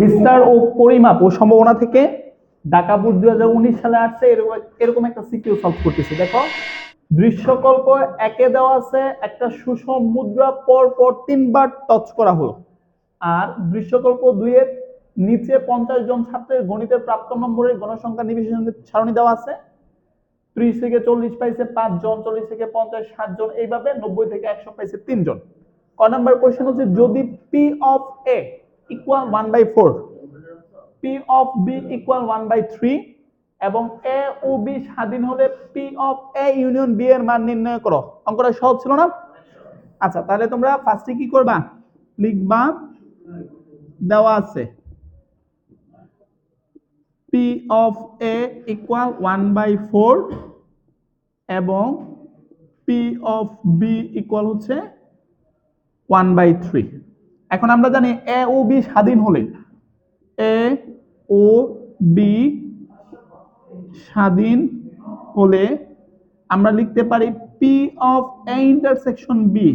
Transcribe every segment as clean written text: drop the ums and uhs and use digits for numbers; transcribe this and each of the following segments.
বিস্তার ও পরিমাপ ও সম্ভাবনা থেকে ঢাকা বোর্ড 2019 সালে আসছে এরকম একটা সিকিউ সলভ করতেছি। দেখো, দৃশ্যকল্প একে দেওয়া আছে একটা সুষম মুদ্রা পর পর 3বার টচ করা হলো। আর দৃশ্যকল্প 2 এর নিচে 50 জন ছাত্রের গণিতের প্রাপ্ত নম্বরের গণসংখ্যা নির্বিশেষে সারণী দেওয়া আছে। 30 থেকে 40 পাইছে 5 জন, 40 থেকে 50 7 জন, এইভাবে 90 থেকে 100 পাইছে 3 জন। ক নাম্বার কোশ্চেন হচ্ছে যদি P of A equal 1/4, P of B equal 1/3 এবং এ ও বি স্বাধীন হলে P of A union B এর মান নির্ণয় করো। অঙ্কটা সহজ ছিল না? আচ্ছা, তাহলে তোমরা ফার্স্টে কি করবা, লিখবা দেওয়া আছে পি অফ এ ইকুয়াল 1/4 এবং পি অফ বি ইকুয়াল হচ্ছে 1/3। এখন আমরা জানি এ ও বি স্বাধীন হলে, এ ও বি স্বাধীন হলে আমরা লিখতে পারি P of A intersection B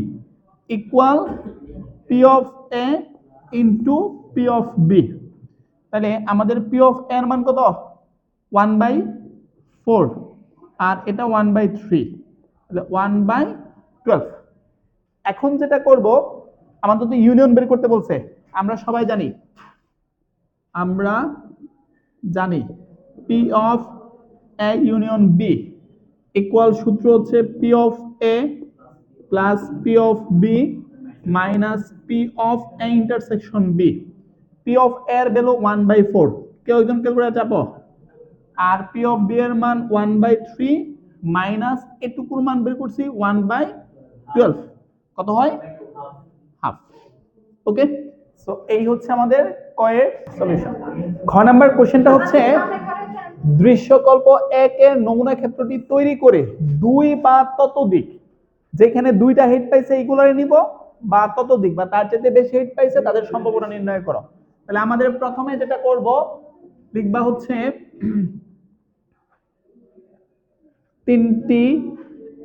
equal P of A into P of B. তাহলে আমাদের পি অফ এর মান কত? 1/4 আর এটা 1/3, তাহলে 1/12। এখন যেটা করব, আমাদের তো ইউনিয়ন বের করতে বলছে। আমরা সবাই জানি P of A union B equal সূত্র হচ্ছে P of A plus P of B minus P of A intersection B. P of এর ভ্যালু 1/4, কেউ একজন ক্যালকুলেটর চাপো। আর পি অফ বি এর মান 1/3 মাইনাস এটুকুর মান বের করছি 1/12, কত হয়? হাফ। ওকে, সো এই হচ্ছে আমাদের কয়ের সলিউশন। খ নাম্বার কোশ্চেনটা হচ্ছে দৃশ্যকল্প 1 এর নমুনা ক্ষেত্রটি তৈরি করে 2 বা ততোধিক, যেখানে 2টা হিট পাইছে এইগুলোরে নিব, বা ততোধিক বা তার চেয়ে বেশি হিট পাইছে তাদের সম্ভাবনা নির্ণয় করো। তাহলে আমাদের প্রথমে যেটা করব, লিখবা হচ্ছে 3টি,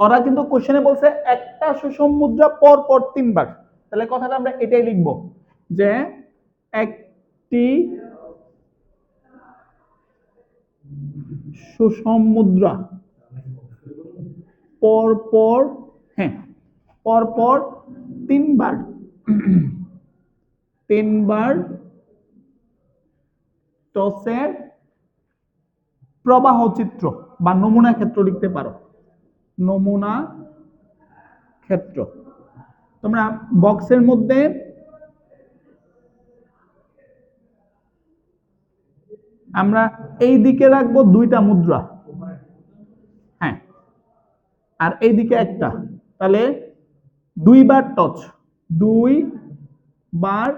ওরা কিন্তু কোশ্চেনে বলছে একটা সুষম মুদ্রা পর পর 3বার। তাহলে কথাটা আমরা এটাই লিখব যে একটি সুষম মুদ্রা পর পর, হ্যাঁ, পর পর 3বার টসের প্রবাহ চিত্র বা নমুনা ক্ষেত্র লিখতে পারো। নমুনা ক্ষেত্র তোমরা বক্সের মধ্যে আমরা এই দিকে রাখবো 2টা মুদ্রা, হ্যাঁ, আর এই দিকে একটা, তাহলে 2বার টচ, 2বার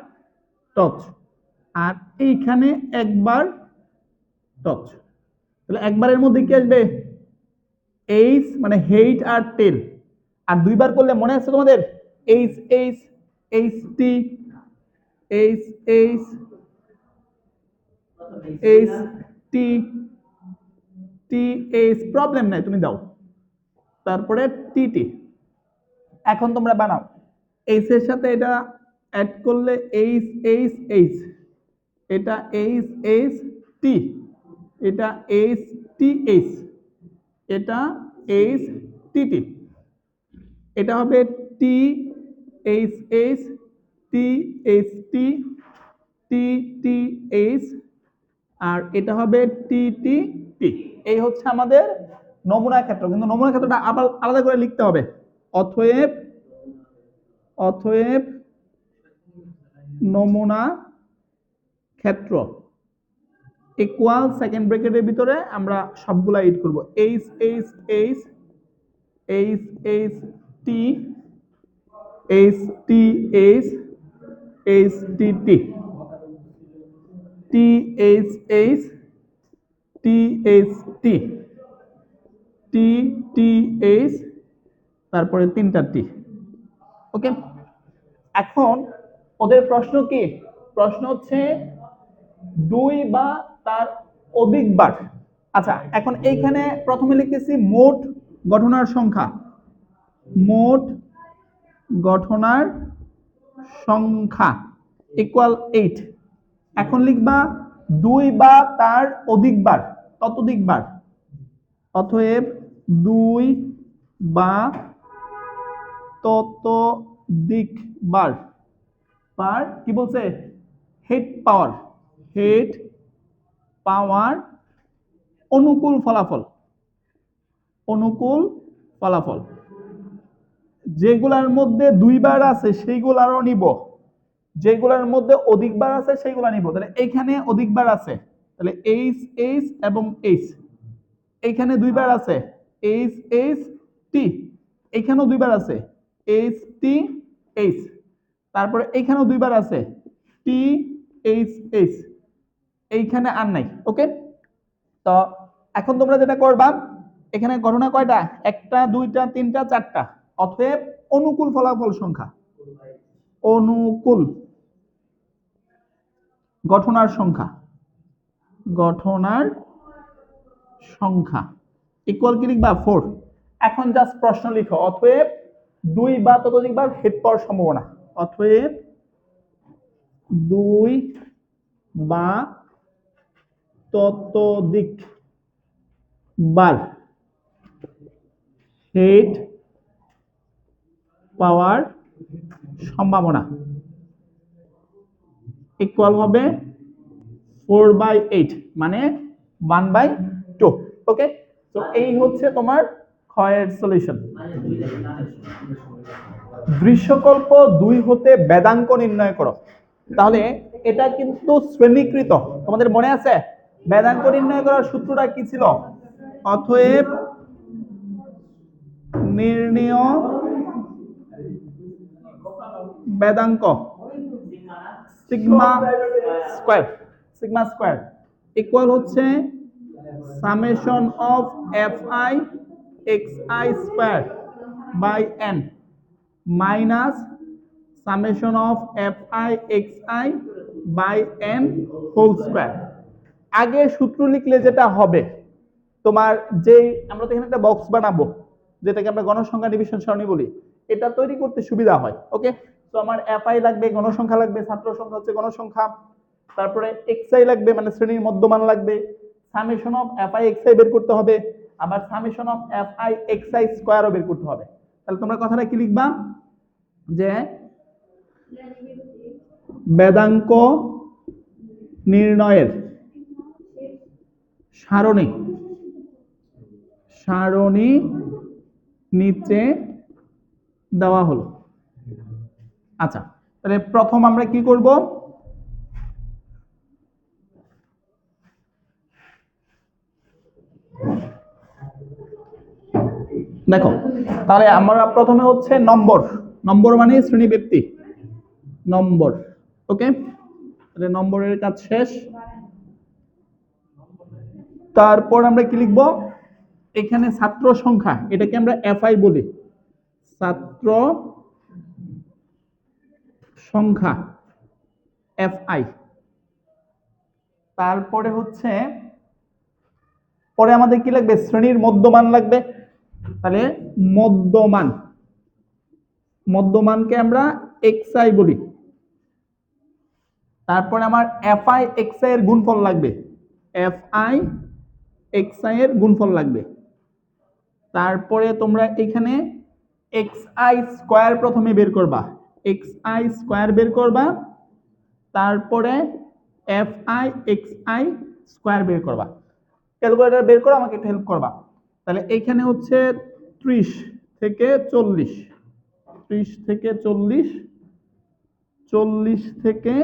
টচ, আর এইখানে একবার টচ। তাহলে একবারের মধ্যে কি আসবে? এইচ মানে হেইট আর টেল। আর 2বার করলে মনে আছে তোমাদের H H H T H H H T T H, problem নাই, তুমি দাও। তারপরে টি টি। এখন তোমরা বানাও, এইচ এর সাথে এটা অ্যাড করলে এইচ এইচ এইচ, এটা এইচ এইচ টি, এটা এইচ টি এইচ, এটা এইচ টি টি, এটা হবে T H H T H T T T H, আর এটা হবে টি টি টি। এই হচ্ছে আমাদের নমুনা ক্ষেত্র, কিন্তু নমুনা ক্ষেত্রটা আবার আলাদা করে লিখতে হবে। অতএব অতএব নমুনা ক্ষেত্র ইকুয়াল সেকেন্ড ব্র্যাকেটের ভিতরে আমরা সবগুলা ইট করব, H H H H H T H T H H T T T H H T H T T T H, তারপরে 3টা টি। ওকে, এখন ওদের প্রশ্ন কি? প্রশ্ন হচ্ছে 2 বা তার অধিকবার। আচ্ছা, এখন এইখানে প্রথমে লিখতেছি মোট ঘটনার সংখ্যা, মোট ঘটনার সংখ্যা ইকুয়াল 8। এখন লিখবা 2 বা তার অধিকবার, ততোধিকবার। অতএব 2 বা ততোধিকবার পার কি বলছে, হেড পাওয়ার, হেড পাওয়ার অনুকূল ফলাফল, অনুকূল ফলাফল। যেগুলার মধ্যে 2 বার আছে সেইগুলারও নিব, যেগুলার মধ্যে অধিকবার আছে সেইগুলা নিব। তাহলে এইখানে অধিকবার আছে, তাহলে এইচ এইচ এবং এইচ। এইখানে 2 বার আছে, এইচ এইচ টি। এইখানেও 2 বার আছে, এইচ টি এইচ। তারপরে এইখানেও 2 বার আছে, টি এইচ এইচ। এইখানে আর নাই। ওকে, তো এখন তোমরা যেটা করবা, এখানে গণনা কয়টা, 1টা 2টা 3টা 4টা। অতএব অনুকূল ফলাফল সংখ্যা, অনুকূল গঠনার সংখ্যা, গঠনার সংখ্যা ইকুয়াল কি লিখবা 4। এখন জাস্ট প্রশ্ন লিখো, অতএব 2 বা ততোধিকবার হেড পাওয়ার সম্ভাবনা। অতএব 2 বা ততোধিকবার হেড পাওয়ার সম্ভাবনা ইকুয়াল হবে 4/8, মানে 1/2। ওকে, তো এই হচ্ছে তোমার ক্ষয়ের সলিউশন। দৃশ্যকল্প 2 হতে বেদাঙ্ক নির্ণয় করো। তাহলে এটা কিন্তু শ্রেণীকৃত, তোমাদের মনে আছে বেদাঙ্ক নির্ণয় করার সূত্রটা কি ছিল? অতএব নির্ণেয় বেদাঙ্ক sigma square, sigma square equal হচ্ছে summation of fi xi square by n minus summation of fi xi by n whole square. আগে সূত্র লিখলে যেটা হবে তোমার, যে আমরা তো এখানে একটা বক্স বানাবো যেটাকে আমরা গণসংখ্যা ডিভিশন সারণী বলি, এটা তৈরি করতে সুবিধা হয়। ওকে, তো আমার fi লাগবে, গণসংখ্যা লাগবে, ছাত্র সংখ্যা হচ্ছে গণসংখ্যা, তারপরে xi লাগবে মানে শ্রেণীর মধ্যমান লাগবে, সামেশন অফ fi xi বের করতে হবে, আবার সামেশন অফ fi xi স্কয়ারও বের করতে হবে। তাহলে তোমরা কথাটা কি লিখবা, যে বেদাঙ্ক নির্ণয়ের সারণী, সারণী নিচে দেওয়া হলো। আচ্ছা, তাহলে প্রথম আমরা কি করব, দেখো তাহলে আমরা প্রথমে হচ্ছে নম্বর, নম্বর মানে শ্রেণী ব্যক্তি, নম্বর। ওকে, তাহলে নম্বরের কাজ শেষ। তারপর আমরা কি লিখব, এখানে ছাত্র সংখ্যা, এটাকে আমরা fi বলি, ছাত্র সংখ্যা fi। তারপরে হচ্ছে পরে আমাদের কি লাগবে, শ্রেণীর মধ্যমান লাগবে, তাহলে মধ্যমান, মধ্যমানকে আমরা xi বলি। তারপরে আমার fi xi এর গুণফল লাগবে, fi xi এর গুণফল লাগবে। তারপরে তোমরা এখানে xi স্কয়ার প্রথমে বের করবা, xi স্কয়ার বের করবা, তারপরে fi xi স্কয়ার বের করবা। ক্যালকুলেটর বের করো, আমাকে একটু হেল্প করবা। তাহলে এইখানে হচ্ছে 30 থেকে 40, 30 থেকে 40, 40 থেকে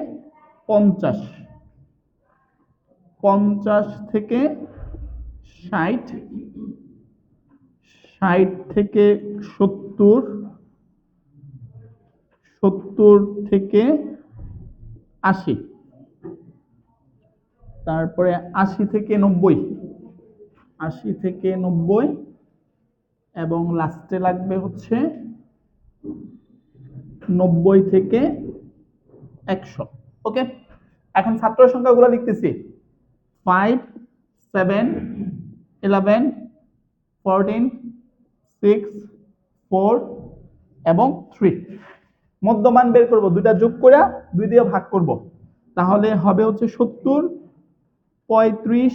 50, 50 থেকে 60, 60 থেকে 70, 70 থেকে 80, তারপরে 80 থেকে 90, 80 থেকে 90, এবং লাস্টে লাগবে হচ্ছে 90 থেকে 100। ওকে, এখন ছাত্র সংখ্যাগুলো লিখতেছি, 5 7 11 14 6 4 এবং 3। মধ্যমান বের করব, দুইটা যোগ করে 2 দিয়ে ভাগ করব, তাহলে হবে হচ্ছে 70, 35,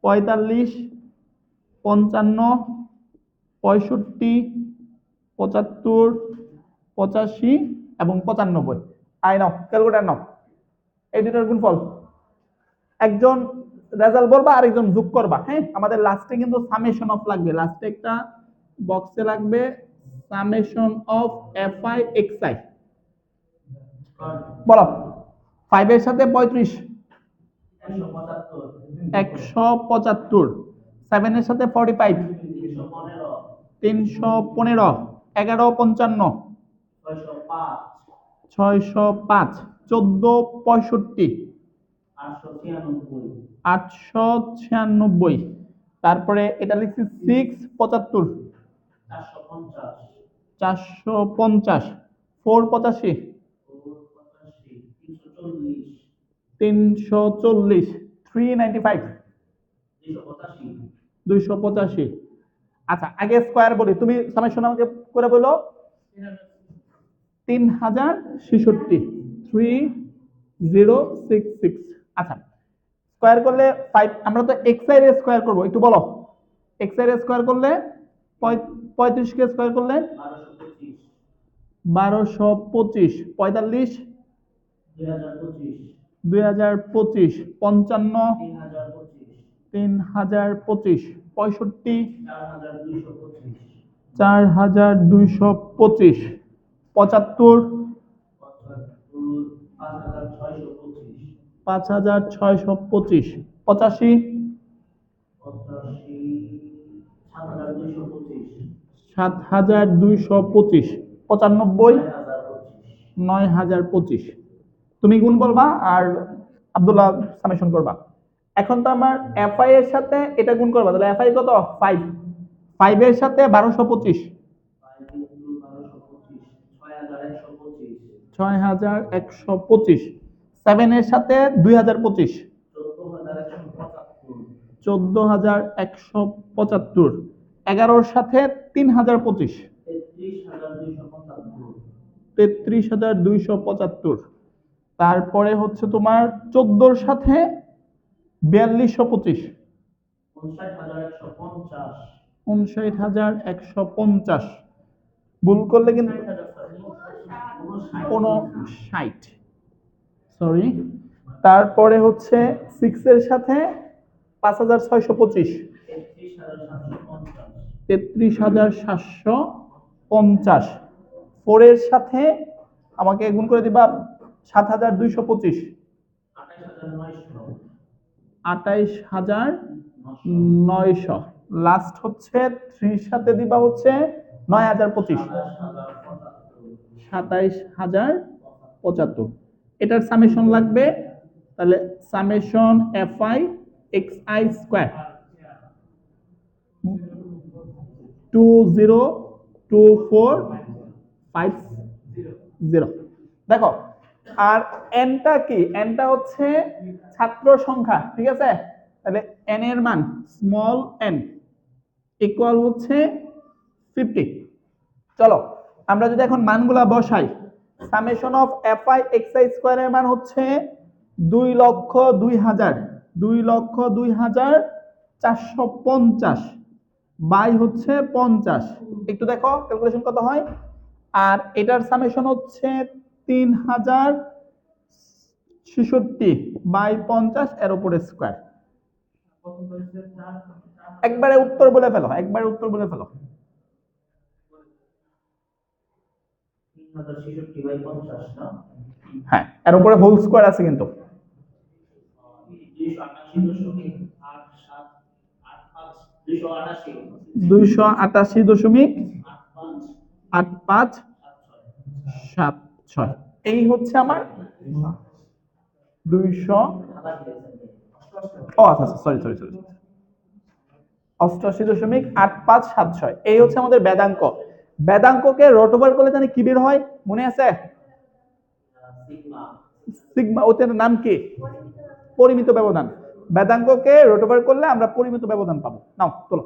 45, 55, 65, 75, 85 এবং 95। আই নাও ক্যালকুলেটর নাও, এই দুটোর গুণফল। একজন রেজাল্ট বলবা আর একজন যোগ করবা। হ্যাঁ, আমাদের লাস্টে কিন্তু সামেশন অফ লাগবে, লাস্টে একটা বক্সে লাগবে সামেশন অফ এফআই এক্সআই। বলো 5 এর সাথে 35 175, 7 এর সাথে 45 315, 11 55 605, 14 65 896, তারপরে এটা লিখছি 6 75 450, 4 85 340, 395 285। আচ্ছা আগে স্কয়ার বলি, তুমি সামেশন আমাকে করে বলো। 3066 3066। আচ্ছা স্কয়ার করলে 5, আমরা তো এক্স এর স্কয়ার করব, একটু বলো এক্স এর স্কয়ার করলে 35 কে স্কয়ার করলে 1225, 45 2025, 55 3025, 65 4225, 75 5625, 85 7225, 95 9025। তুমি গুণ বলবা আর আব্দুল্লাহ সামেশন করবা। এখন তো আমার এফআই এর সাথে এটা গুণ করবা, তাহলে এফআই কত 5, 5 এর সাথে 1225 6125, 7 এর সাথে 2025 14175, 11 এর সাথে 3025 33275, তারপরে হচ্ছে তোমার 14 এর সাথে 4225 59150, ভুল করলে কিন্তু 59, সরি। তারপরে হচ্ছে 6 এর সাথে 5625 33750, 4 এর সাথে আমাকে গুণ করে দিবা 7225 28900, লাস্ট হচ্ছে 3 এর সাথে দিবা হচ্ছে 9025 27075। এটার সামেশন লাগবে, তাহলে সামেশন এফআই এক্সআই স্কয়ার 202450। দেখো আর এনটা কি, এনটা হচ্ছে ছাত্র সংখ্যা, ঠিক আছে। তাহলে এন এর মান স্মল এন ইকুয়াল হচ্ছে 50। চলো আমরা যদি এখন মানগুলা বসাই, সামেশন অফ এফআই এক্সআই স্কয়ারের মান হচ্ছে 2,02,000 2,02,450 বাই হচ্ছে 50। একটু দেখো ক্যালকুলেশন কত হয়। আর এটার সামেশন হচ্ছে 3066 বাই 50 এর উপরে স্কয়ার। একবারে উত্তর বলে ফেলো, একবারে উত্তর বলে ফেলো। হ্যাঁ, এর উপরে হোল স্কয়ার আছে কিন্তু 288.8576। এই হচ্ছে আমার 200, ও আচ্ছা সরি সরি সরি 88.8576। এই হচ্ছে আমাদের বেদাঙ্ক। বেদাঙ্ককে রট ওভার করলে জানি কি বের হয়, মনে আছে? সিগমা। ওটার নাম কি? পরিমিত ব্যবধান। বেদাঙ্ককে রট ওভার করলে আমরা পরিমিত ব্যবধান পাবো। নাও তোলো।